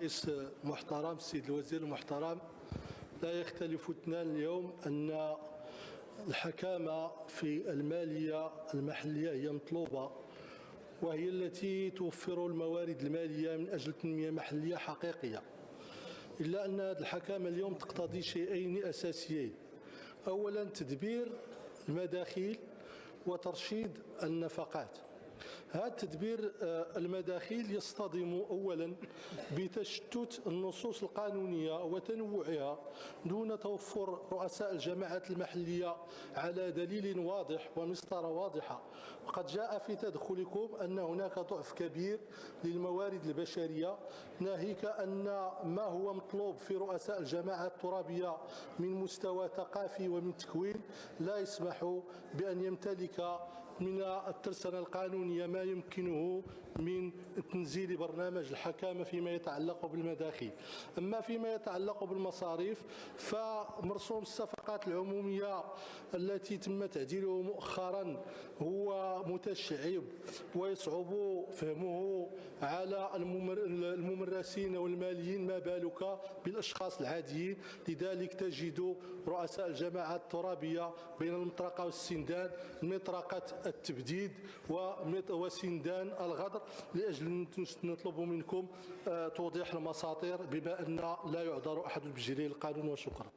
الرئيس المحترم السيد الوزير المحترم، لا يختلف اثنان اليوم أن الحكامة في المالية المحلية هي مطلوبة، وهي التي توفر الموارد المالية من أجل تنمية محلية حقيقية. إلا أن هذه الحكامة اليوم تقتضي شيئين أساسيين: أولا تدبير المداخيل وترشيد النفقات. هذا تدبير المداخيل يصطدم أولا بتشتت النصوص القانونية وتنوعها دون توفر رؤساء الجماعات المحلية على دليل واضح ومسطرة واضحة. وقد جاء في تدخلكم أن هناك ضعف كبير للموارد البشرية، ناهيك أن ما هو مطلوب في رؤساء الجماعات الترابية من مستوى ثقافي ومن تكوين لا يسمح بأن يمتلك من الترسانة القانونية ما يمكنه من تنزيل برنامج الحكامة فيما يتعلق بالمداخيل. أما فيما يتعلق بالمصاريف، فمرسوم الصفقات العمومية التي تم تعديله مؤخرا هو متشعب ويصعب فهمه على الممرسين والماليين، ما بالك بالأشخاص العاديين. لذلك تجد رؤساء الجماعات الترابية بين المطرقة والسندان، مطرقة التبديد وسندان الغدر، لأجل نطلب منكم توضيح المساطير، بما أن لا يعذر أحد بجري القانون. وشكرا.